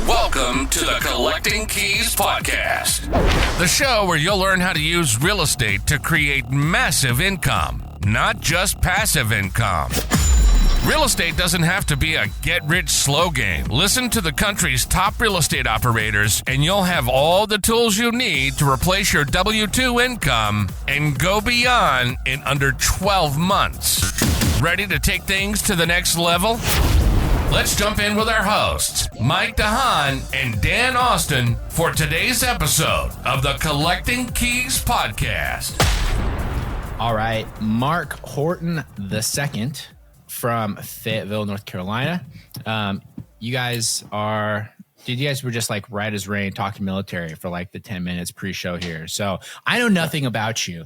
Welcome to the Collecting Keys Podcast, the show where you'll learn how to use real estate to create massive income, not just passive income. Real estate doesn't have to be a get-rich-slow game. Listen to the country's top real estate operators, and you'll have all the tools you need to replace your W-2 income and go beyond in under 12 months. Ready to take things to the next level? Let's jump in with our hosts, Mike DeHaan and Dan Austin, for today's episode of the Collecting Keys Podcast. All right, Mark Horton II from Fayetteville, North Carolina. You guys were just like right as rain talking military for like the 10 minutes pre-show here. So I know nothing about you.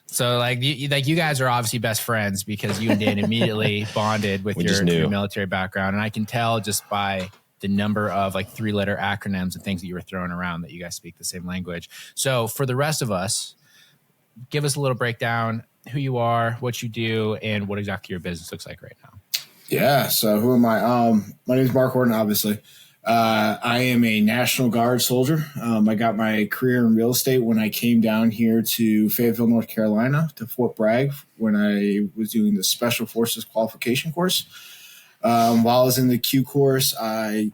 So you guys are obviously best friends because you and Dan immediately bonded with your military background. And I can tell just by the number of like 3-letter acronyms and things that you were throwing around that you guys speak the same language. So for the rest of us, give us a little breakdown, who you are, what you do, and what exactly your business looks like right now. Yeah. So who am I? My name is Mark Horton, obviously. I am a National Guard soldier. I got my career in real estate when I came down here to Fayetteville, North Carolina, to Fort Bragg when I was doing the Special Forces qualification course. While I was in the Q course, I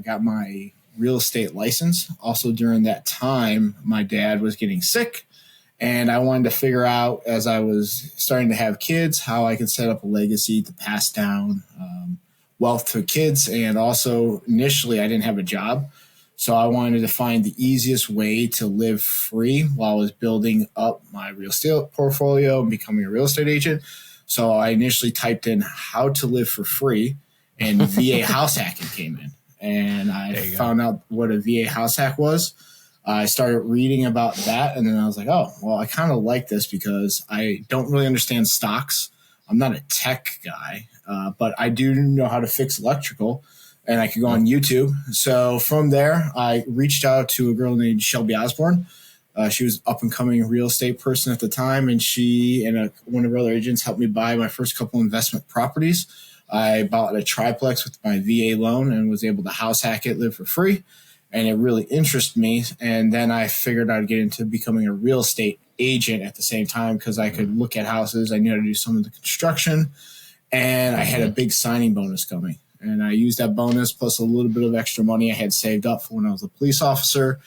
got my real estate license. Also during that time, my dad was getting sick, and I wanted to figure out, as I was starting to have kids, how I could set up a legacy to pass down wealth to kids. And also initially I didn't have a job. So I wanted to find the easiest way to live free while I was building up my real estate portfolio and becoming a real estate agent. So I initially typed in how to live for free, and VA house hacking came in, and I found out what a VA house hack was. I started reading about that, and then I was like, oh, well, I kind of like this because I don't really understand stocks. I'm not a tech guy, but I do know how to fix electrical, and I could go on YouTube. So from there, I reached out to a girl named Shelby Osborne. She was up and coming real estate person at the time, and she and one of her other agents helped me buy my first couple investment properties. I bought a triplex with my VA loan and was able to house hack it, live for free, and it really interested me. And then I figured I'd get into becoming a real estate agent at the same time because I could look at houses. I knew how to do some of the construction, and I had a big signing bonus coming. And I used that bonus plus a little bit of extra money I had saved up for when I was a police officer.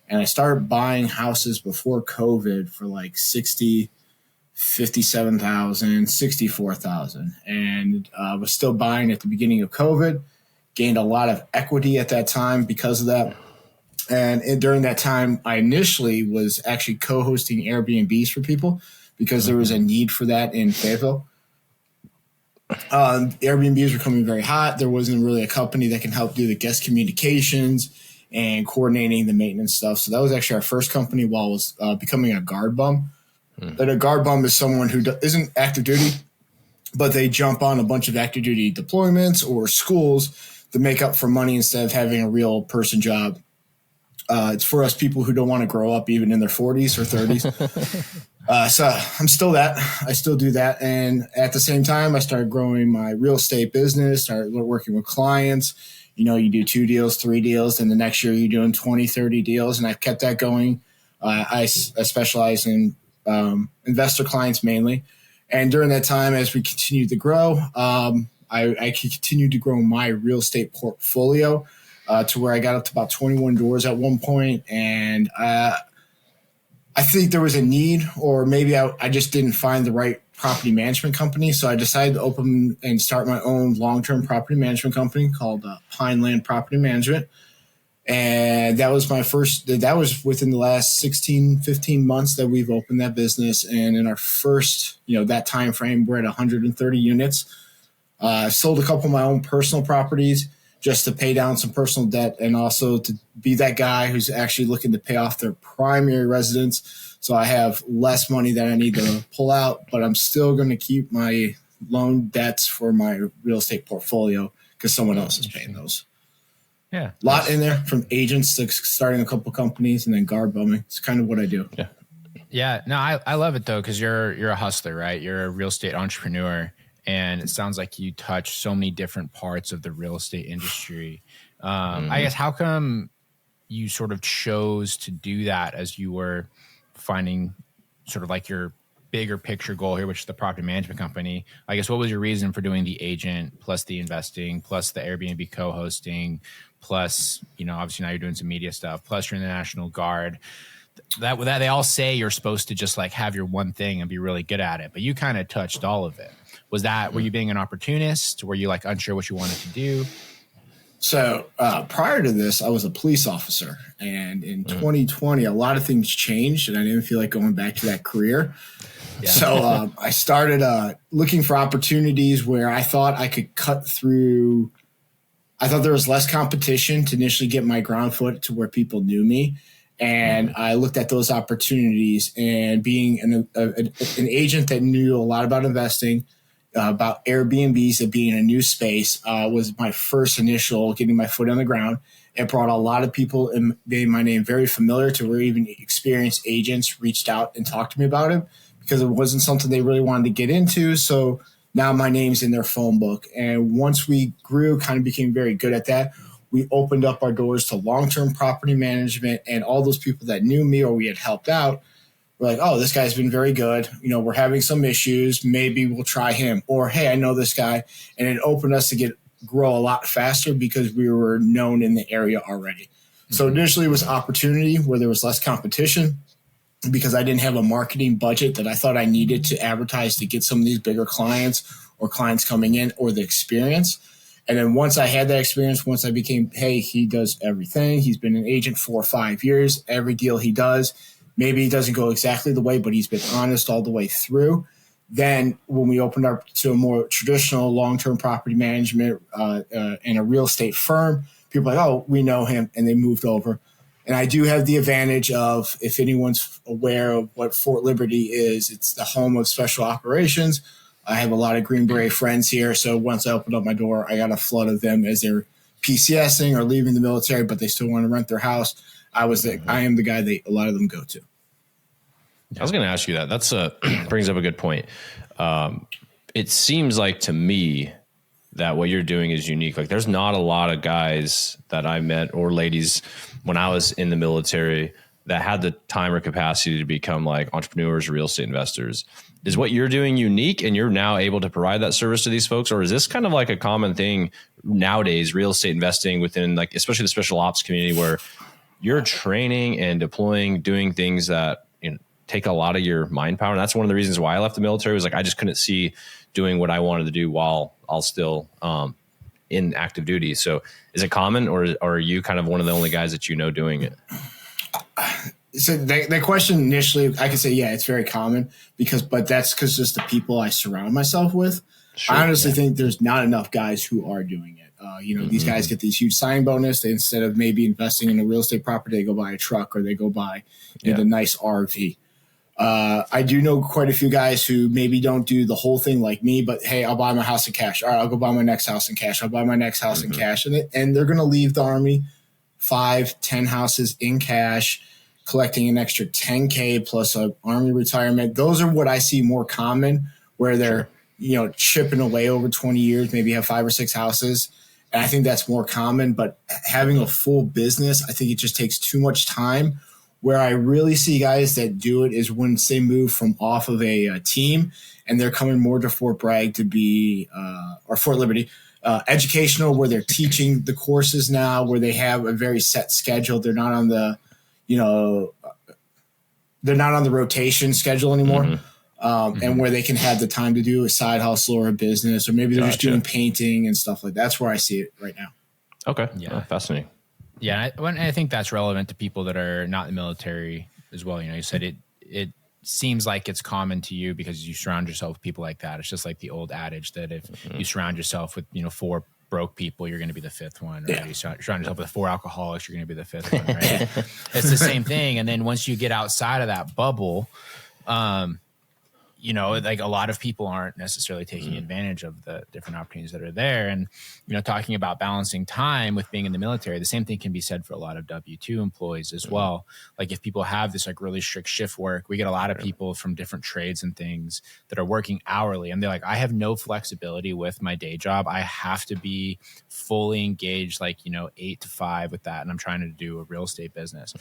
And I started buying houses before COVID for like 60, 57,000, 64,000. And I was still buying at the beginning of COVID, gained a lot of equity at that time because of that. And during that time, I initially was actually co-hosting Airbnbs for people because there was a need for that in Fayetteville. Airbnbs were coming very hot. There wasn't really a company that can help do the guest communications and coordinating the maintenance stuff. So that was actually our first company while I was becoming a guard bum. And a guard bum is someone who isn't active duty, but they jump on a bunch of active duty deployments or schools to make up for money instead of having a real person job. It's for us people who don't want to grow up even in their 40s or 30s. So I'm still that. I still do that. And at the same time, I started growing my real estate business, started working with clients. You know, you do 2 deals, 3 deals, and the next year you're doing 20, 30 deals. And I've kept that going. I specialize in investor clients mainly. And during that time, as we continued to grow, I continued to grow my real estate portfolio to where I got up to about 21 doors at one point. And I think there was a need, or maybe I just didn't find the right property management company. So I decided to open and start my own long-term property management company called Pineland Property Management. And that was that was within the last 16, 15 months that we've opened that business. And in our first, that time frame, we're at 130 units. I've sold a couple of my own personal properties just to pay down some personal debt, and also to be that guy who's actually looking to pay off their primary residence. So I have less money that I need to pull out, but I'm still going to keep my loan debts for my real estate portfolio because someone else is paying those. Yeah. A lot in there, from agents to starting a couple companies and then guard bumming. It's kind of what I do. Yeah. No, I love it though, because you're a hustler, right? You're a real estate entrepreneur. and it sounds like you touch so many different parts of the real estate industry. I guess how come you sort of chose to do that as you were finding sort of like your bigger picture goal here, which is the property management company? I guess what was your reason for doing the agent plus the investing plus the Airbnb co-hosting plus, obviously now you're doing some media stuff, plus you're in the National Guard. That they all say you're supposed to just like have your one thing and be really good at it, but you kind of touched all of it. Were you being an opportunist? Were you like unsure what you wanted to do? So prior to this, I was a police officer, and in 2020, a lot of things changed, and I didn't feel like going back to that career. Yeah. So I started looking for opportunities where I thought I could cut through. I thought there was less competition to initially get my ground foot to where people knew me. And I looked at those opportunities, and being an agent that knew a lot about investing, about Airbnbs, and being in a new space was my first initial getting my foot on the ground. It brought a lot of people and made my name very familiar to where even experienced agents reached out and talked to me about it because it wasn't something they really wanted to get into. So now my name's in their phone book. And once we grew, kind of became very good at that, we opened up our doors to long-term property management, and all those people that knew me or we had helped out were like, oh, this guy's been very good. We're having some issues. Maybe we'll try him. Or, hey, I know this guy. And it opened us to grow a lot faster because we were known in the area already. Mm-hmm. So initially it was opportunity where there was less competition because I didn't have a marketing budget that I thought I needed to advertise to get some of these bigger clients or clients coming in or the experience. And then once I had that experience, once I became, hey, he does everything. He's been an agent 4 or 5 years. Every deal he does, maybe he doesn't go exactly the way, but he's been honest all the way through. Then when we opened up to a more traditional long-term property management and a real estate firm, people are like, oh, we know him, and they moved over. And I do have the advantage of, if anyone's aware of what Fort Liberty is, it's the home of special operations. I have a lot of Green Beret friends here. So once I opened up my door, I got a flood of them as they're PCSing or leaving the military, but they still want to rent their house. I am the guy a lot of them go to. I was going to ask you that. That's brings up a good point. It seems like to me that what you're doing is unique. Like there's not a lot of guys that I met or ladies when I was in the military that had the time or capacity to become like entrepreneurs or real estate investors. Is what you're doing unique and you're now able to provide that service to these folks? Or is this kind of like a common thing nowadays, real estate investing within like, especially the special ops community, where you're training and deploying, doing things that take a lot of your mind power? And that's one of the reasons why I left the military, was like, I just couldn't see doing what I wanted to do while I'll still in active duty. So is it common, or are you kind of one of the only guys that doing it? So that question initially, I could say, yeah, it's very common but that's because just the people I surround myself with. Sure, I honestly think there's not enough guys who are doing it. These guys get these huge sign bonus. They, instead of maybe investing in a real estate property, they go buy a truck or they go buy the nice RV. I do know quite a few guys who maybe don't do the whole thing like me, but hey, I'll buy my house in cash. All right, I'll go buy my next house in cash. I'll buy my next house in cash. And they're going to leave the Army 5-10 houses in cash, collecting an extra $10K plus an Army retirement. Those are what I see more common, where they're, chipping away over 20 years, maybe have 5 or 6 houses. And I think that's more common, but having a full business, I think it just takes too much time. Where I really see guys that do it is when they move from off of a team and they're coming more to Fort Bragg to be, or Fort Liberty, educational, where they're teaching the courses now, where they have a very set schedule. They're not on the, they're not on the rotation schedule anymore. And where they can have the time to do a side hustle or a business, or maybe they're just doing painting and stuff like that. That's where I see it right now. Okay. Yeah. Fascinating. Yeah. I think that's relevant to people that are not in the military as well. You said it seems like it's common to you because you surround yourself with people like that. It's just like the old adage that if you surround yourself with, 4 broke people, you're going to be the 5th one. Right? Yeah. You surround yourself with 4 alcoholics, you're going to be the 5th one. Right? It's the same thing. And then once you get outside of that bubble, like a lot of people aren't necessarily taking advantage of the different opportunities that are there. And, talking about balancing time with being in the military, the same thing can be said for a lot of W-2 employees as well. Like if people have this like really strict shift work, we get a lot of people from different trades and things that are working hourly. And they're like, I have no flexibility with my day job. I have to be fully engaged, like, 8 to 5 with that. And I'm trying to do a real estate business.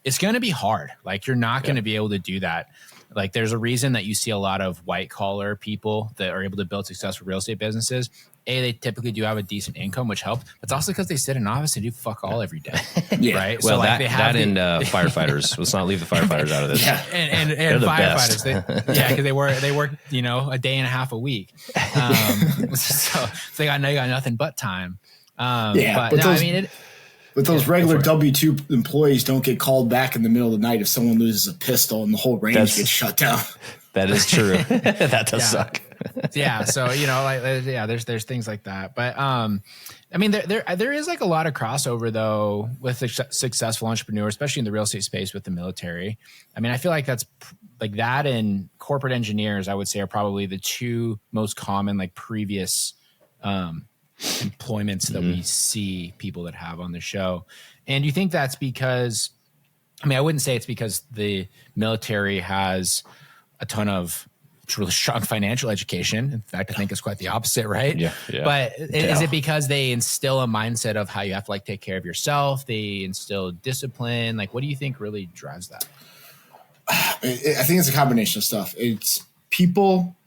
It's going to be hard. Like you're not going to be able to do that. Like there's a reason that you see a lot of white collar people that are able to build successful real estate businesses. They typically do have a decent income, which helps. But it's also because they sit in an office and do fuck all every day. Right. Well, so like firefighters. Let's not leave the firefighters out of this. Yeah. And firefighters. Because they work, a day and a half a week. So they got nothing but time. But those regular W-2 employees don't get called back in the middle of the night if someone loses a pistol and the whole range gets shut down. That is true. That does suck. Yeah. So, there's things like that. But, there is like a lot of crossover though with successful entrepreneurs, especially in the real estate space with the military. I mean, I feel like that's like that and corporate engineers, I would say, are probably the two most common like previous employments that we see people that have on the show. And you think that's because, I wouldn't say it's because the military has a ton of really strong financial education. In fact, I think it's quite the opposite, right? Yeah. But is it because they instill a mindset of how you have to like take care of yourself? They instill discipline. Like, what do you think really drives that? I think it's a combination of stuff. It's people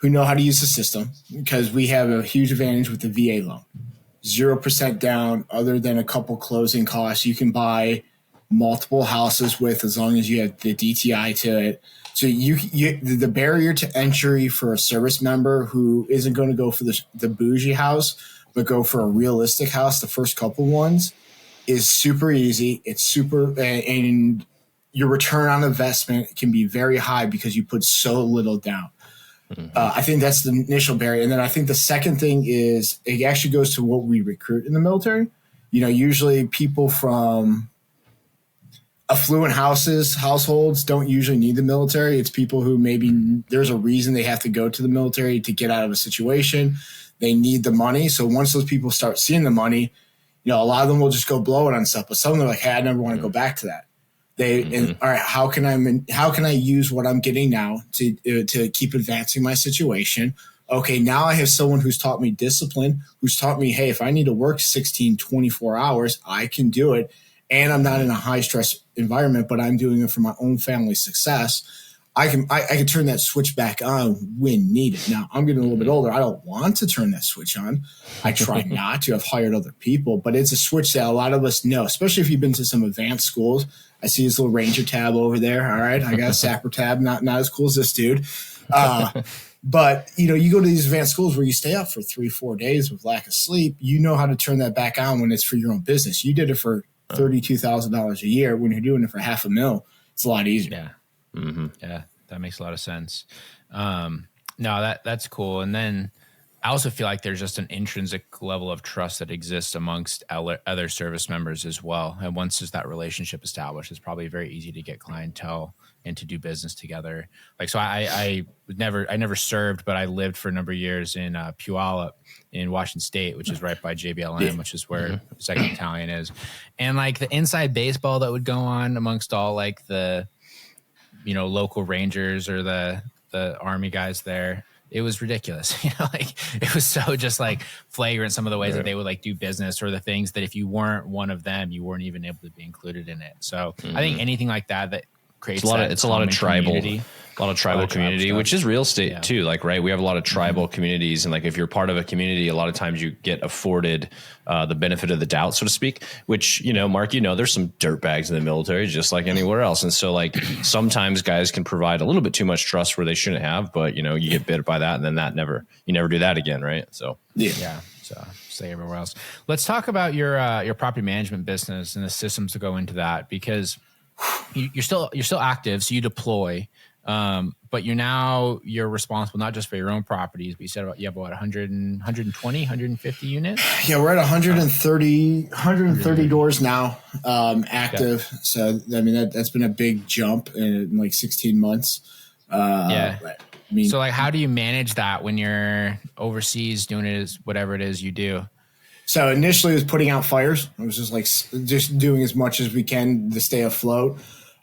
who know how to use the system, because we have a huge advantage with the VA loan. 0% down, other than a couple closing costs. You can buy multiple houses with, as long as you have the DTI to it. So the barrier to entry for a service member who isn't going to go for the bougie house, but go for a realistic house, the first couple ones, is super easy. It's super, and your return on investment can be very high because you put so little down. I think that's the initial barrier. And then I think the second thing is it actually goes to what we recruit in the military. Usually people from affluent households don't usually need the military. It's people who maybe there's a reason they have to go to the military to get out of a situation. They need the money. So once those people start seeing the money, a lot of them will just go blow it on stuff. But some of them are like, hey, I never want to go back to that. And all right, how can I use what I'm getting now to keep advancing my situation? Okay, now I have someone who's taught me discipline, who's taught me, hey, if I need to work 16, 24 hours, I can do it. And I'm not in a high stress environment, but I'm doing it for my own family success. I can turn that switch back on when needed. Now I'm getting a little bit older. I don't want to turn that switch on. I try not to. I've hired other people, but it's a switch that a lot of us know, especially if you've been to some advanced schools. I see this little Ranger tab over there. All right. I got a Sapper tab, not as cool as this dude. But you go to these advanced schools where you stay up for 3-4 days with lack of sleep. You know how to turn that back on when it's for your own business. You did it for $32,000 a year. When you're doing it for $500,000, it's a lot easier. Yeah. Mm-hmm. Yeah, that makes a lot of sense. No, that's cool. And then I also feel like there's just an intrinsic level of trust that exists amongst other service members as well. And once there's that relationship established, it's probably very easy to get clientele and to do business together. Like, so I never served, but I lived for a number of years in Puyallup in Washington State, which is right by JBLM, which is where 2nd Battalion is. And like the inside baseball that would go on amongst all like the, local Rangers or the Army guys there, it was ridiculous. It was so just like flagrant, some of the ways that they would like do business, or the things that if you weren't one of them, you weren't even able to be included in it. So I think anything like that creates it's a lot of tribal community, which is real estate too. Like, right. We have a lot of tribal communities, and like, if you're part of a community, a lot of times you get afforded the benefit of the doubt, so to speak, which, Mark, there's some dirtbags in the military, just like anywhere else. And so like, sometimes guys can provide a little bit too much trust where they shouldn't have, but you get bit by that, and then you never do that again. Right. So, yeah. So stay everywhere else. Let's talk about your property management business and the systems that go into that, because you're still active. So you deploy, but you're responsible not just for your own properties, but you said you have 120, 150 units. Yeah, we're at 130 doors now, active. Okay. So, that's been a big jump in like 16 months. Yeah. I mean, So like, how do you manage that when you're overseas doing it as whatever it is you do? so initially it was putting out fires. It was just like just doing as much as we can to stay afloat.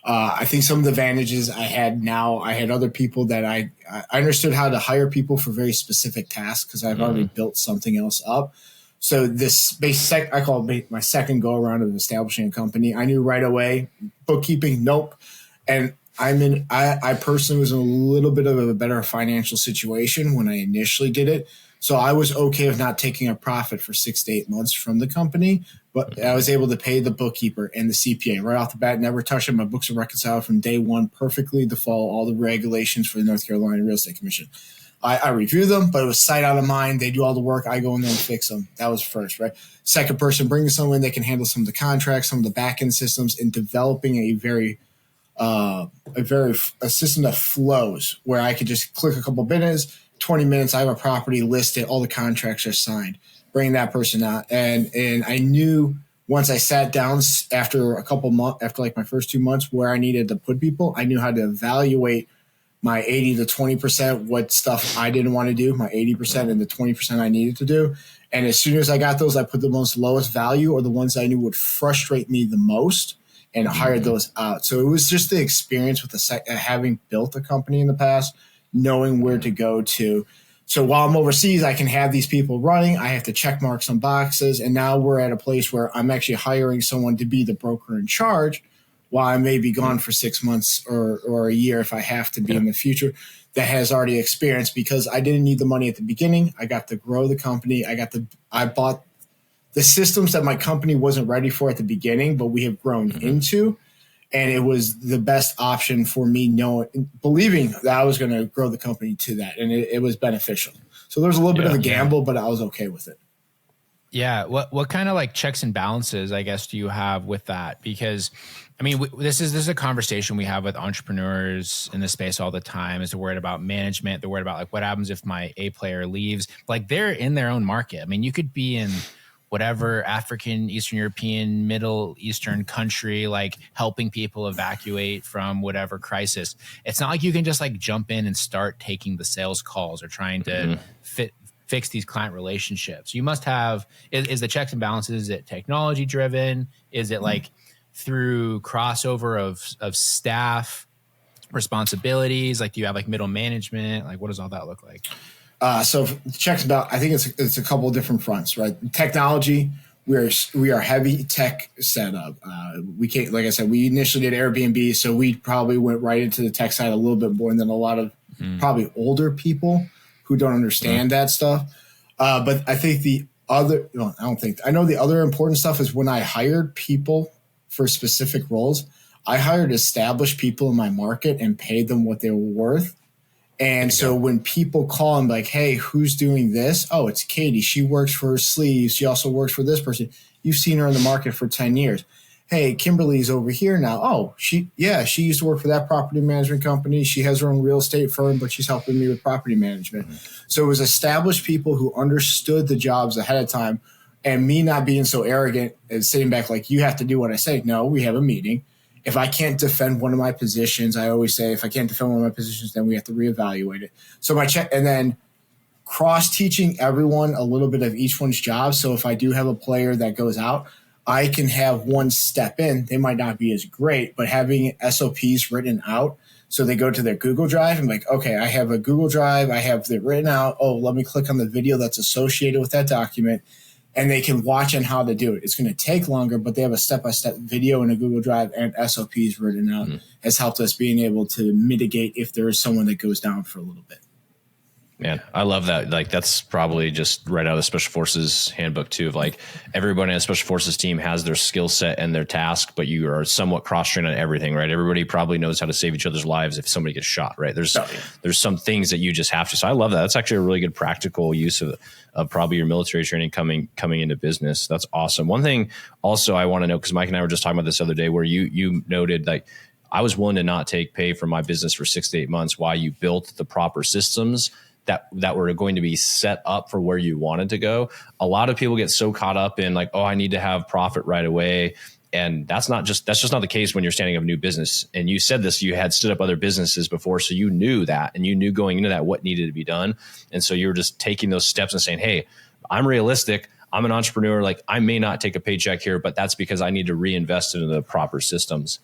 I think some of the advantages I had now, I had other people that I understood how to hire people for very specific tasks because I've already built something else up. So this I call it my second go around of establishing a company. I knew right away, bookkeeping, nope. And I personally was in a little bit of a better financial situation when I initially did it. So I was okay with not taking a profit for 6 to 8 months from the company, but I was able to pay the bookkeeper and the CPA right off the bat, never touch it. My books are reconciled from day one perfectly to follow all the regulations for the North Carolina Real Estate Commission. I review them, but it was sight out of mind. They do all the work. I go in there and fix them. That was first, right? Second person, bringing someone that can handle some of the contracts, some of the back-end systems, and developing a system that flows where I could just click a couple buttons, 20 minutes, I have a property listed, all the contracts are signed, bring that person out. And I knew once I sat down after a couple months, after like my first 2 months where I needed to put people, I knew how to evaluate my 80 to 20%, what stuff I didn't want to do, my 80% and the 20% I needed to do. And as soon as I got those, I put the most lowest value or the ones I knew would frustrate me the most and hired those out. So it was just the experience with having built a company in the past, knowing where to go to. So while I'm overseas, I can have these people running. I have to check mark some boxes. And now we're at a place where I'm actually hiring someone to be the broker in charge while I may be gone for 6 months or a year if I have to be in the future, that has already experienced, because I didn't need the money at the beginning. I got to grow the company. I bought the systems that my company wasn't ready for at the beginning, but we have grown into. And it was the best option for me, believing that I was going to grow the company to that. And it was beneficial. So there was a little bit of a gamble, but I was okay with it. Yeah. What kind of like checks and balances, I guess, do you have with that? Because I mean, this is a conversation we have with entrepreneurs in this space all the time. Is they're worried about management. They're worried about like, what happens if my A player leaves? Like, they're in their own market. I mean, you could be in whatever African, Eastern European, Middle Eastern country, like helping people evacuate from whatever crisis. It's not like you can just like jump in and start taking the sales calls or trying to fix these client relationships. You must have, is the checks and balances, is it technology driven? Is it like through crossover of staff responsibilities? Like, do you have like middle management? Like, what does all that look like? So checks about, I think it's a couple of different fronts, right? Technology, we are heavy tech setup. We can't, like I said, we initially did Airbnb, so we probably went right into the tech side a little bit more than a lot of probably older people who don't understand that stuff. But I think I know the other important stuff is when I hired people for specific roles, I hired established people in my market and paid them what they were worth. And so when people call and like, hey, who's doing this? Oh, it's Katie. She works for Sleeves. She also works for this person. You've seen her in the market for 10 years. Hey, Kimberly's over here now. Oh, she used to work for that property management company. She has her own real estate firm, but she's helping me with property management. So it was established people who understood the jobs ahead of time, and me not being so arrogant and sitting back like, you have to do what I say. No, we have a meeting. If I can't defend one of my positions, I always say, if I can't defend one of my positions, then we have to reevaluate it. So and then cross-teaching everyone a little bit of each one's job. So if I do have a player that goes out, I can have one step in. They might not be as great, but having SOPs written out so they go to their Google Drive and like, okay, I have a Google Drive. I have it written out. Oh, let me click on the video that's associated with that document. And they can watch on how to do it. It's going to take longer, but they have a step-by-step video in a Google Drive and SOPs written out. Has helped us being able to mitigate if there is someone that goes down for a little bit. Man, I love that. Like, that's probably just right out of the Special Forces handbook too, of like, everybody in a Special Forces team has their skill set and their task, but you are somewhat cross-trained on everything, right? Everybody probably knows how to save each other's lives if somebody gets shot, right? There's some things that you just have to. So I love that. That's actually a really good practical use of probably your military training coming into business. That's awesome. One thing also I want to know, because Mike and I were just talking about this the other day, where you noted like, I was willing to not take pay from my business for 6 to 8 months while you built the proper systems that were going to be set up for where you wanted to go. A lot of people get so caught up in like, oh, I need to have profit right away. And that's just not the case when you're standing up a new business. And you said this, you had stood up other businesses before. So you knew that, and you knew going into that what needed to be done. And so you were just taking those steps and saying, hey, I'm realistic. I'm an entrepreneur. Like, I may not take a paycheck here, but that's because I need to reinvest into the proper systems.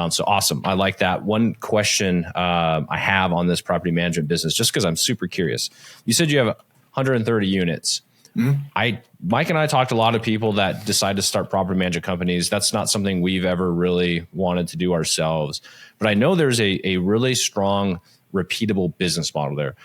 So awesome. I like that. One question I have on this property management business, just because I'm super curious. You said you have 130 units. Mm-hmm. Mike and I talked to a lot of people that decide to start property management companies. That's not something we've ever really wanted to do ourselves. But I know there's a really strong, repeatable business model there.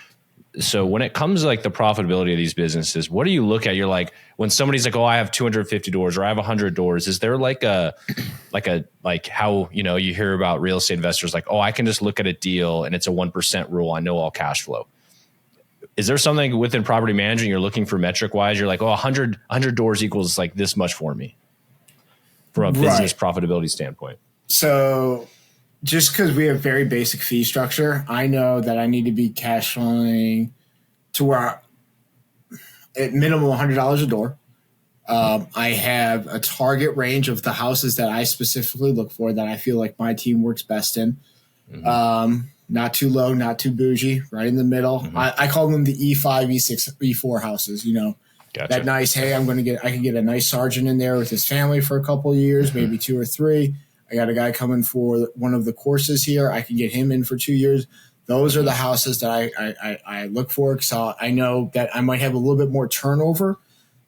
So when it comes to like the profitability of these businesses, what do you look at? You're like, when somebody's like, oh, I have 250 doors or I have 100 doors, is there like how, you know, you hear about real estate investors like, oh, I can just look at a deal and it's a 1% rule. I know all cash flow. Is there something within property management you're looking for metric wise? You're like, oh, 100 doors equals like this much for me from a business profitability standpoint. So just because we have very basic fee structure, I know that I need to be cash flowing to where at minimum $100 a door. I have a target range of the houses that I specifically look for that I feel like my team works best in. Mm-hmm. Not too low, not too bougie, right in the middle. Mm-hmm. I call them the E5, E6, E4 houses, you know. Gotcha. That nice, hey, I can get a nice sergeant in there with his family for a couple of years, mm-hmm. maybe 2 or 3. I got a guy coming for one of the courses here. I can get him in for 2 years. Those are the houses that I look for. So I know that I might have a little bit more turnover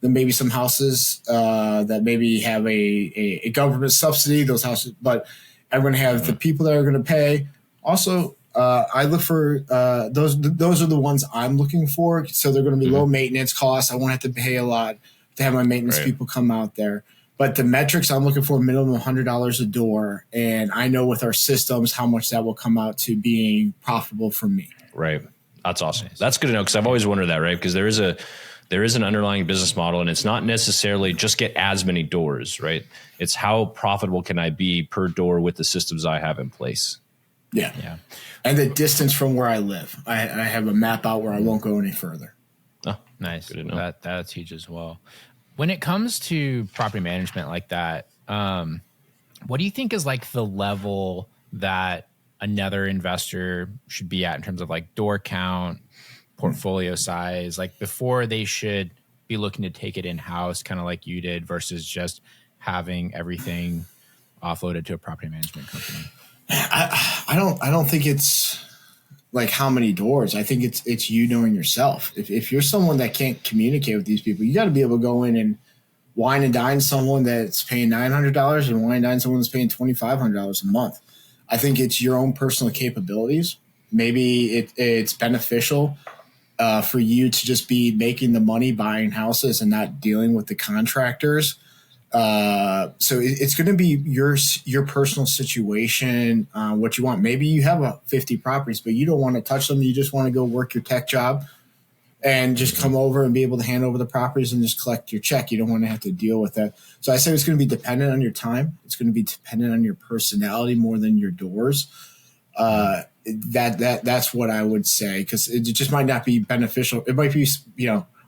than maybe some houses that maybe have a government subsidy, those houses. But I'm going to have the people that are going to pay. Also, I look for those are the ones I'm looking for. So they're going to be low maintenance costs. I won't have to pay a lot to have my maintenance people come out there. But the metrics I'm looking for, minimum $100 a door. And I know with our systems how much that will come out to being profitable for me. Right. That's awesome. That's good to know, because I've always wondered that, right? Because there is an underlying business model, and it's not necessarily just get as many doors, right? It's how profitable can I be per door with the systems I have in place. Yeah. And the distance from where I live. I have a map out where I won't go any further. Oh, nice. Good to know. That's huge as well. When it comes to property management like that, what do you think is like the level that another investor should be at in terms of like door count, portfolio size, like before they should be looking to take it in-house, kind of like you did, versus just having everything offloaded to a property management company? I don't think it's like how many doors. I think it's you knowing yourself. If you're someone that can't communicate with these people, you got to be able to go in and wine and dine someone that's paying $900 and wine and dine someone that's paying $2,500 a month. I think it's your own personal capabilities. Maybe it's beneficial for you to just be making the money buying houses and not dealing with the contractors. So it's going to be your personal situation, what you want. Maybe you have 50 properties, but you don't want to touch them. You just want to go work your tech job and just come over and be able to hand over the properties and just collect your check. You don't want to have to deal with that. So I say it's going to be dependent on your time. It's going to be dependent on your personality more than your doors. That's what I would say, because it just might not be beneficial. It might be,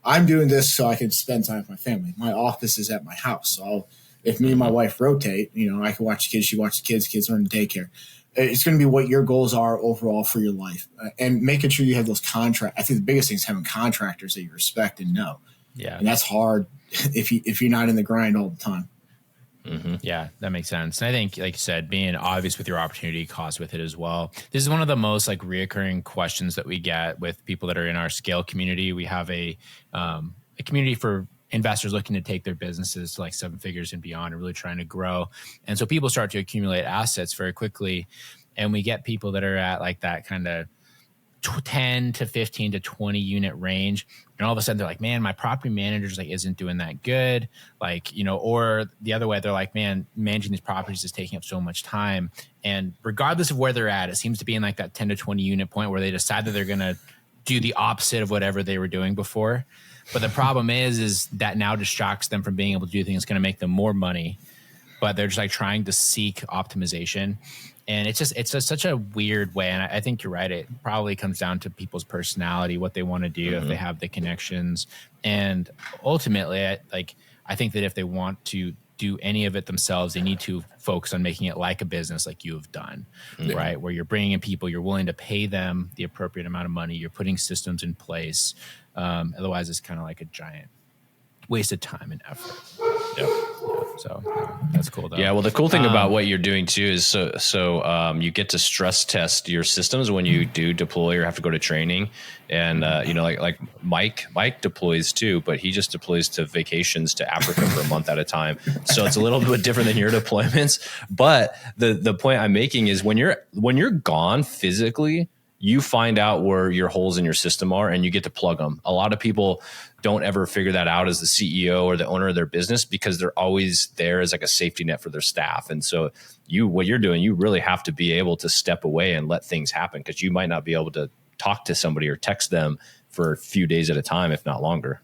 I'm doing this so I can spend time with my family. My office is at my house. So if me and my wife rotate, I can watch the kids. She watches the kids are in daycare. It's going to be what your goals are overall for your life, and making sure you have those contracts. I think the biggest thing is having contractors that you respect and know. Yeah. And that's hard if you're not in the grind all the time. Mm-hmm. Yeah, that makes sense. And I think, like you said, being obvious with your opportunity cost with it as well. This is one of the most like reoccurring questions that we get with people that are in our scale community. We have a community for investors looking to take their businesses to like 7 figures and beyond and really trying to grow. And so people start to accumulate assets very quickly. And we get people that are at like that kind of 10 to 15 to 20 unit range. And all of a sudden they're like, man, my property manager's like isn't doing that good. Like, or the other way, they're like, man, managing these properties is taking up so much time. And regardless of where they're at, it seems to be in like that 10 to 20 unit point where they decide that they're going to do the opposite of whatever they were doing before. But the problem is that now distracts them from being able to do things that's going to make them more money. but they're just like trying to seek optimization. And it's just such a weird way. And I think you're right. It probably comes down to people's personality, what they want to do, if they have the connections. And ultimately, I think that if they want to do any of it themselves, they need to focus on making it like a business, like you have done, right? Where you're bringing in people, you're willing to pay them the appropriate amount of money, you're putting systems in place. Otherwise, it's kind of like a giant waste of time and effort. Yep. So that's cool though. Yeah. Well, the cool thing about what you're doing too is so you get to stress test your systems when you do deploy or have to go to training. And, like Mike deploys too, but he just deploys to vacations to Africa for a month at a time. So it's a little bit different than your deployments. But the point I'm making is when you're gone physically, you find out where your holes in your system are and you get to plug them. A lot of people don't ever figure that out as the CEO or the owner of their business because they're always there as like a safety net for their staff. And so what you're doing, you really have to be able to step away and let things happen because you might not be able to talk to somebody or text them for a few days at a time, if not longer.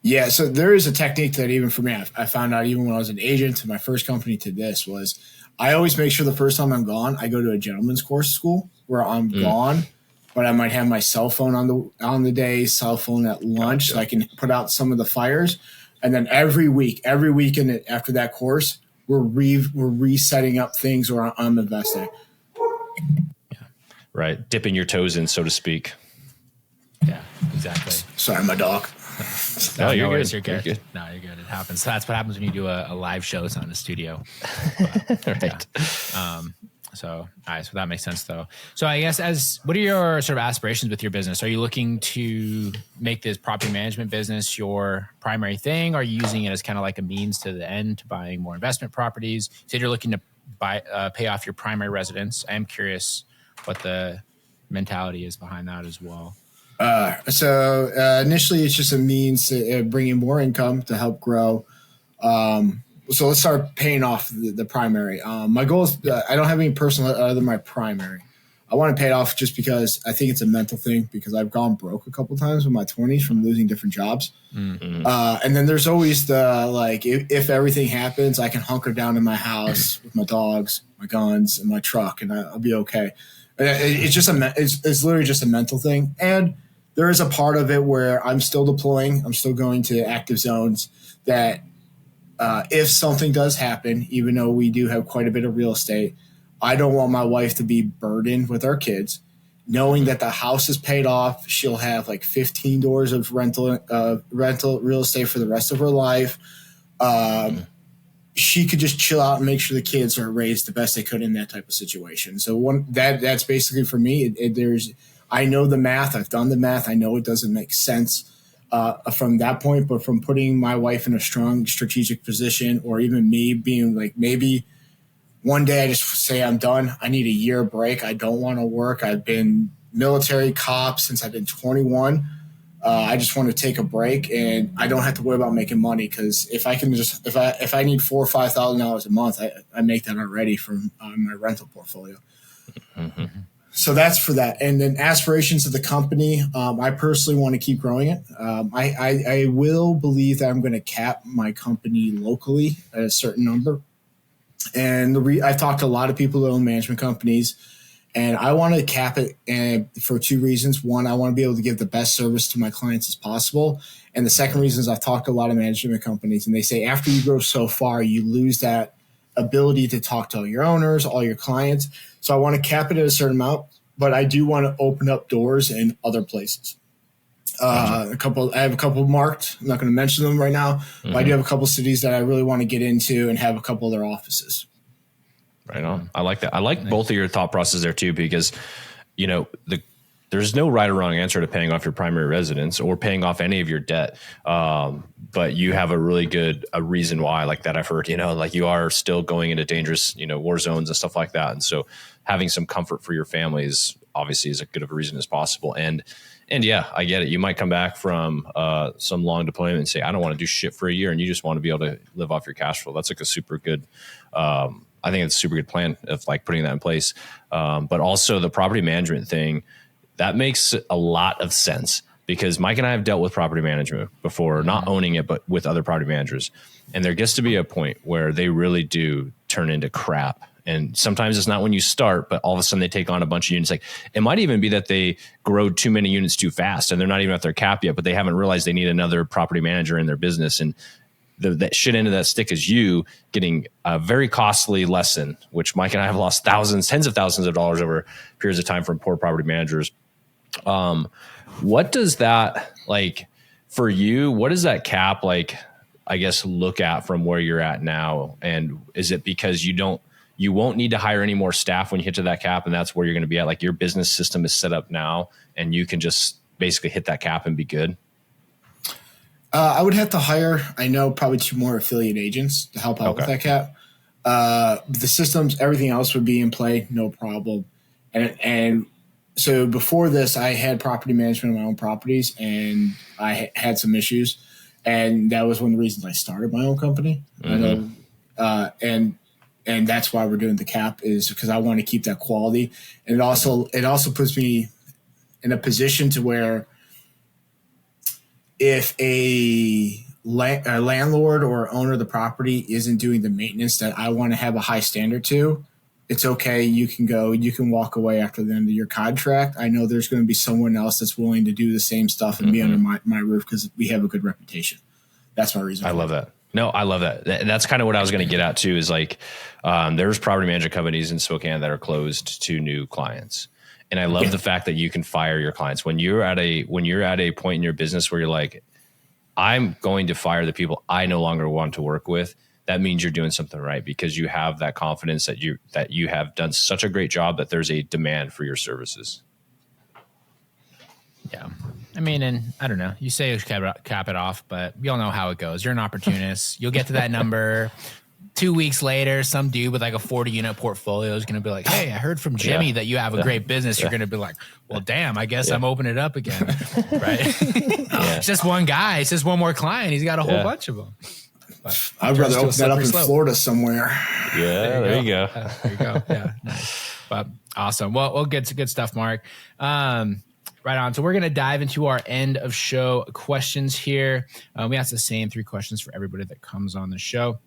Yeah. So there is a technique that even for me, I found out even when I was an agent to my first company to this was I always make sure the first time I'm gone, I go to a gentleman's course school where I'm gone. But I might have my cell phone on the day, cell phone at lunch, so I can put out some of the fires. And then every weekend after that course, we're resetting up things where I'm investing. Yeah. Right, dipping your toes in, so to speak. Yeah, exactly. Sorry, my dog. No, you're worries, good. You're good. You're good. No, you're good. It happens. So that's what happens when you do a live show. It's not in a studio. Right. Yeah. So, all right. So that makes sense though. So I guess what are your sort of aspirations with your business? Are you looking to make this property management business your primary thing? Are you using it as kind of like a means to the end to buying more investment properties? You said you're looking to pay off your primary residence. I am curious what the mentality is behind that as well. So initially it's just a means to bring in more income to help grow. So let's start paying off the primary. My goal is I don't have any personal other than my primary. I want to pay it off just because I think it's a mental thing because I've gone broke a couple of times in my 20s from losing different jobs. Mm-hmm. And then there's always the if everything happens, I can hunker down in my house with my dogs, my guns, and my truck, and I'll be okay. It's just it's literally just a mental thing. And there is a part of it where I'm still deploying. I'm still going to active zones that if something does happen, even though we do have quite a bit of real estate, I don't want my wife to be burdened with our kids, knowing that the house is paid off. She'll have like 15 doors of rental real estate for the rest of her life. She could just chill out and make sure the kids are raised the best they could in that type of situation. So that's basically for me. I know the math. I've done the math. I know it doesn't make sense from that point, but from putting my wife in a strong strategic position, or even me being like, maybe one day I just say I'm done. I need a year break. I don't want to work. I've been military cop since I've been 21. I just want to take a break, and I don't have to worry about making money because if I need $4,000 or $5,000 a month, I make that already from my rental portfolio. Mm-hmm. So that's for that. And then aspirations of the company, I personally want to keep growing it. I will believe that I'm going to cap my company locally at a certain number. And I've talked to a lot of people who own management companies, and I want to cap it for two reasons. One, I want to be able to give the best service to my clients as possible. And the second reason is I've talked to a lot of management companies, and they say after you grow so far, you lose that ability to talk to all your owners, all your clients. So I want to cap it at a certain amount, but I do want to open up doors in other places. I have a couple marked. I'm not going to mention them right now, but I do have a couple cities that I really want to get into and have a couple of their offices. Right on. I like that. I like both of your thought process there too, because there's no right or wrong answer to paying off your primary residence or paying off any of your debt. But you have a really good reason why, like that I've heard, like you are still going into dangerous, war zones and stuff like that. And so having some comfort for your family is obviously as good of a reason as possible. And yeah, I get it. You might come back from some long deployment and say, I don't want to do shit for a year. And you just want to be able to live off your cash flow. That's like a super good, I think it's a super good plan of like putting that in place. But also the property management thing, that makes a lot of sense because Mike and I have dealt with property management before, not owning it, but with other property managers. And there gets to be a point where they really do turn into crap. And sometimes it's not when you start, but all of a sudden they take on a bunch of units. Like it might even be that they grow too many units too fast and they're not even at their cap yet, but they haven't realized they need another property manager in their business. And that shit end of that stick is you getting a very costly lesson, which Mike and I have lost tens of thousands of dollars over periods of time from poor property managers. What does that, like, for you, what does that cap, like, I guess, look at from where you're at now? And is it because you won't need to hire any more staff when you hit to that cap, and that's where you're going to be at? Like, your business system is set up now and you can just basically hit that cap and be good? I would have to hire, I know, probably 2 more affiliate agents to help out with that cap. The systems, everything else would be in play, no problem. And so before this, I had property management of my own properties, and I had some issues. And that was one of the reasons I started my own company. Mm-hmm. And that's why we're doing the cap, is because I want to keep that quality. And it also puts me in a position to where if a landlord or owner of the property isn't doing the maintenance that I want to have a high standard to, it's okay. You can walk away after the end of your contract. I know there's going to be someone else that's willing to do the same stuff and be under my roof because we have a good reputation. That's my reason. I love that. No, I love that. And that's kind of what I was going to get at too, is like, there's property management companies in Spokane that are closed to new clients. And I love the fact that you can fire your clients when you're at a point in your business where you're like, I'm going to fire the people I no longer want to work with. That means you're doing something right, because you have that confidence that you have done such a great job that there's a demand for your services. Yeah. I mean, and I don't know, you say you cap it off, but we all know how it goes. You're an opportunist. You'll get to that number. 2 weeks later, some dude with like a 40-unit portfolio is going to be like, hey, I heard from Jimmy that you have a great business. You're going to be like, well, damn, I guess I'm opening it up again. Right? It's just one guy. It's just one more client. He's got a whole bunch of them. But I'd rather open that up in Florida somewhere. Yeah, there you go. There you go. Yeah, nice. But awesome. Well, good stuff, Mark. Right on. So we're going to dive into our end of show questions here. We ask the same 3 questions for everybody that comes on the show.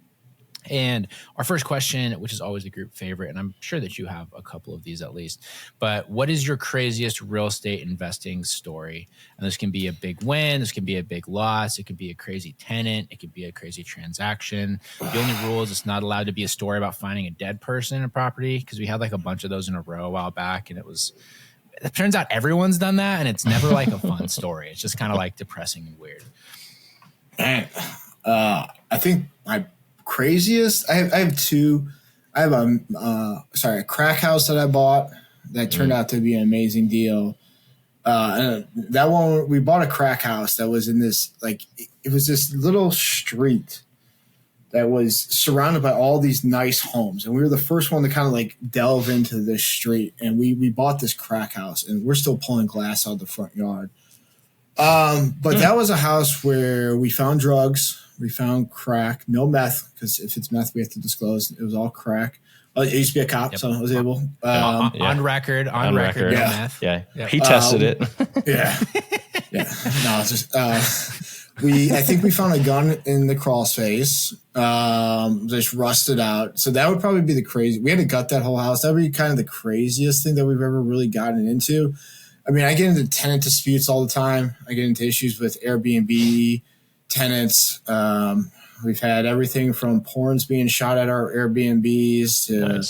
And our first question, which is always a group favorite, and I'm sure that you have a couple of these at least, but what is your craziest real estate investing story? And this can be a big win. This can be a big loss. It could be a crazy tenant. It could be a crazy transaction. The only rule is it's not allowed to be a story about finding a dead person in a property, because we had like a bunch of those in a row a while back, and it turns out everyone's done that, and it's never like a fun story. It's just kind of like depressing and weird. Man, I think my craziest, I have 2. I have a crack house that I bought that turned out to be an amazing deal. And that one, we bought a crack house that was in this, like, it was this little street that was surrounded by all these nice homes. And we were the first one to kind of like delve into this street. And we bought this crack house, and we're still pulling glass out of the front yard. But that was a house where we found drugs. We found crack, no meth, because if it's meth, we have to disclose. It was all crack. It used to be a cop, so I was able. On record, no meth. Yeah. He tested it. Yeah. No, it's just I think we found a gun in the crawl space, just rusted out. So that would probably be the crazy. We had to gut that whole house. That would be kind of the craziest thing that we've ever really gotten into. I mean, I get into tenant disputes all the time. I get into issues with Airbnb tenants. We've had everything from porns being shot at our Airbnbs to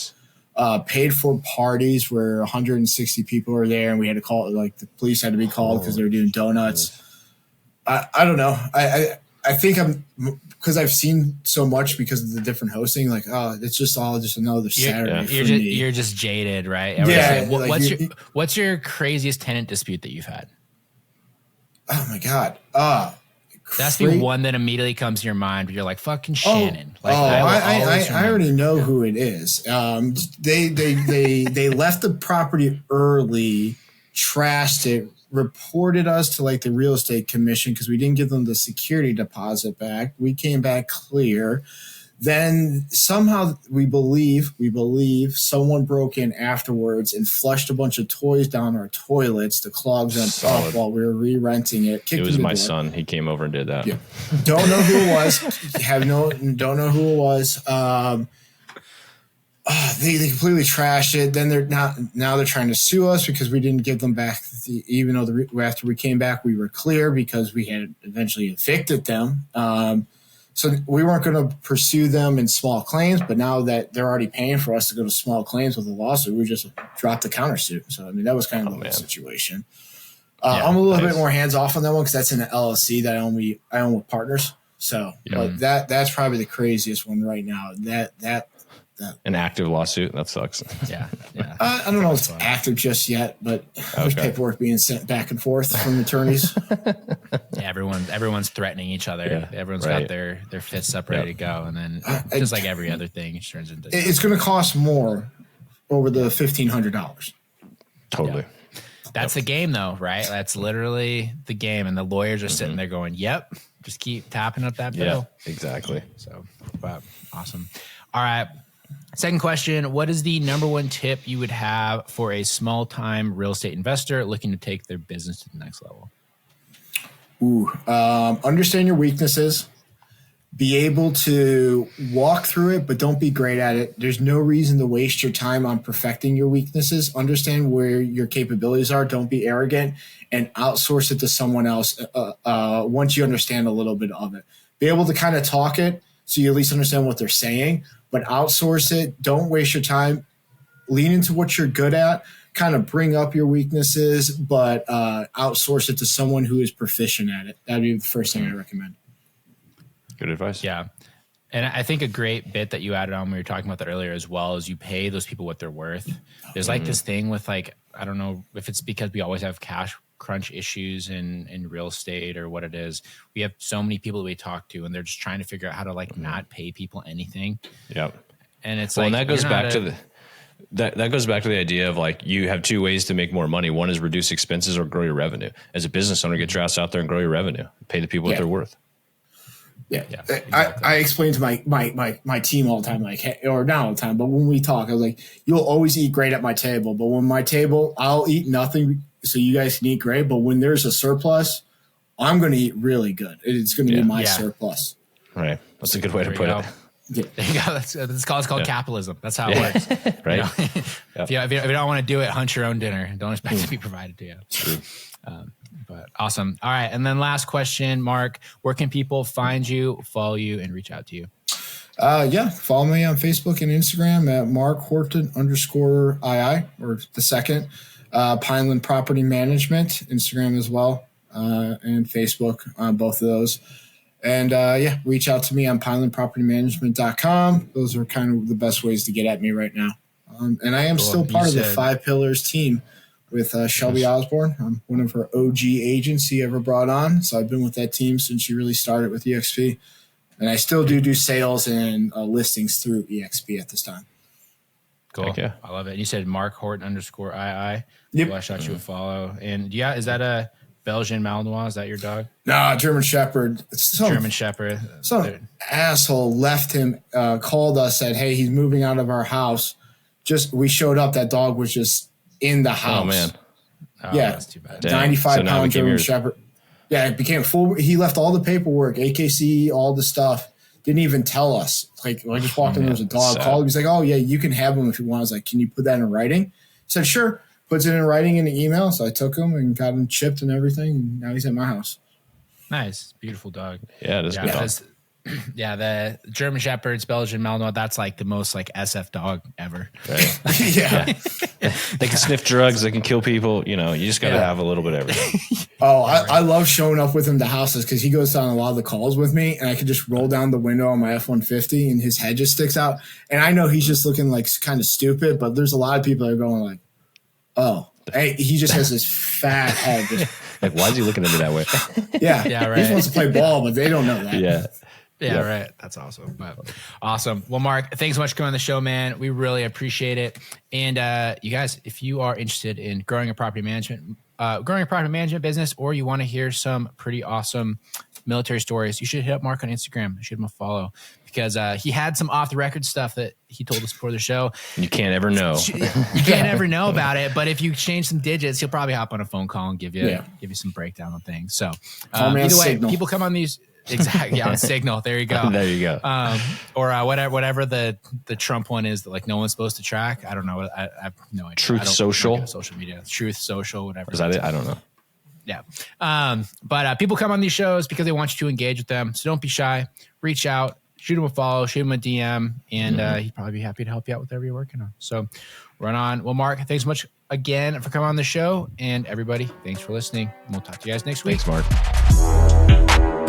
paid for parties where 160 people are there, and we had to call, like, the police had to be called because they were doing donuts. I don't know. I think because I've seen so much because of the different hosting, like, it's just all just another Saturday for me. You're just jaded, right? Yeah. What's your craziest tenant dispute that you've had? Oh my God. That's the one that immediately comes to your mind where you're like, fucking Shannon. I already know who it is. They left the property early, trashed it, reported us to like the real estate commission because we didn't give them the security deposit back. We came back clear. Then somehow we believe someone broke in afterwards and flushed a bunch of toys down our toilets to clog them up while we were re-renting it. It was my son. He came over and did that. Yeah. Don't know who it was. Don't know who it was. They completely trashed it. Then now they're trying to sue us because we didn't give them back. Even though after we came back, we were clear because we had eventually evicted them. So we weren't going to pursue them in small claims, but now that they're already paying for us to go to small claims with a lawsuit, we just dropped the countersuit. So, I mean, that was kind of the situation. I'm a little bit more hands off on that one because that's in an LLC that I own with partners. So but that's probably the craziest one right now. That an active lawsuit. That sucks. Yeah. I don't know if it's active just yet, but there's paperwork being sent back and forth from attorneys. Yeah, everyone's threatening each other. Yeah, Everyone's got their fists up ready to go, and then just like every other thing, it turns into. It's going to cost more over the $1,500. Totally. Yeah. That's the game, though, right? That's literally the game, and the lawyers are sitting there going, "Yep, just keep tapping up that bill." Yeah, exactly. So, but awesome. All right. Second question, what is the number one tip you would have for a small-time real estate investor looking to take their business to the next level? Understand your weaknesses. Be able to walk through it, but don't be great at it. There's no reason to waste your time on perfecting your weaknesses. Understand where your capabilities are. Don't be arrogant, and outsource it to someone else once you understand a little bit of it. Be able to kind of talk it so you at least understand what they're saying, but outsource it. Don't waste your time. Lean into what you're good at. Kind of bring up your weaknesses, but outsource it to someone who is proficient at it. That'd be the first thing I recommend. Good advice. Yeah. And I think a great bit that you added on, we were talking about that earlier as well, is you pay those people what they're worth. There's like this thing with like, I don't know if it's because we always have cash crunch issues in real estate or what it is. We have so many people that we talk to and they're just trying to figure out how to like not pay people anything. Yep. And it's and that goes back to that goes back to the idea of like you have two ways to make more money. One is reduce expenses or grow your revenue. As a business owner, get your ass out there and grow your revenue. Pay the people what they're worth. Yeah. Exactly. I explain to my team all the time, like, hey, or not all the time, but when we talk, I was like, you'll always eat great at my table, but when my table, I'll eat nothing so you guys can eat great. But when there's a surplus, I'm going to eat really good. It's going to be my surplus. Right. That's a good way to put it. Yeah. There you go. It's called capitalism. That's how it works. Right. If you don't want to do it, hunt your own dinner. Don't expect it to be provided to you. True. But awesome. All right. And then last question, Mark, where can people find you, follow you, and reach out to you? Follow me on Facebook and Instagram at Mark Horton _II, or the second. Pineland Property Management, Instagram as well, and Facebook on both of those. And reach out to me on pinelandpropertymanagement.com. Those are kind of the best ways to get at me right now. And I am still part of the 5 Pillars team with Shelby Osborne. I'm one of her OG agents he ever brought on. So I've been with that team since she really started with EXP. And I still do sales and listings through EXP at this time. Cool. Okay. I love it. You said Mark Horton _II. Yep. Well, I shot you a follow. And is that a Belgian Malinois? Is that your dog? Nah, German Shepherd. German Shepherd. Some asshole left him, called us, said, hey, he's moving out of our house. We showed up, that dog was just in the house. Oh, man. Oh, that's too bad. 95-pound German Shepherd. Yeah, it became full. He left all the paperwork, AKC, all the stuff. Didn't even tell us. Like, I just walked in, there was a dog. Called. He's like, oh, yeah, you can have him if you want. I was like, can you put that in writing? He said, sure. Puts it in writing in the email. So I took him and got him chipped and everything. And now he's at my house. Nice. Beautiful dog. Yeah, it is good dog. Yeah, the German Shepherds, Belgian Malinois, that's like the most like SF dog ever. Right. Yeah. They can sniff drugs. They can kill people. You just got to have a little bit of everything. I love showing up with him to houses because he goes down a lot of the calls with me, and I could just roll down the window on my F-150 and his head just sticks out. And I know he's just looking like kind of stupid, but there's a lot of people that are going like, oh, hey, he just has this fat head. Like, why is he looking at me that way? Yeah, right. He just wants to play ball, but they don't know that. Yeah, right. That's awesome. But awesome. Well, Mark, thanks so much for coming on the show, man. We really appreciate it. And you guys, if you are interested in growing a property management business, or you want to hear some pretty awesome military stories, you should hit up Mark on Instagram. You should him a follow because he had some off the record stuff that he told us before the show. You can't ever know. You can't ever know about it. But if you change some digits, he'll probably hop on a phone call and give you some breakdown on things. So either way, Signal. people come on these. Exactly. On Signal. There you go. There you go. Or whatever the Trump one is that like no one's supposed to track. I don't know. I have no idea. Truth Social. Social media. Truth Social. Whatever. Is that it? I don't know. Yeah. But people come on these shows because they want you to engage with them. So don't be shy. Reach out. Shoot him a follow. Shoot him a DM. And he'd probably be happy to help you out with whatever you're working on. So run on. Well, Mark, thanks so much again for coming on the show. And everybody, thanks for listening. And we'll talk to you guys next week. Thanks, Mark.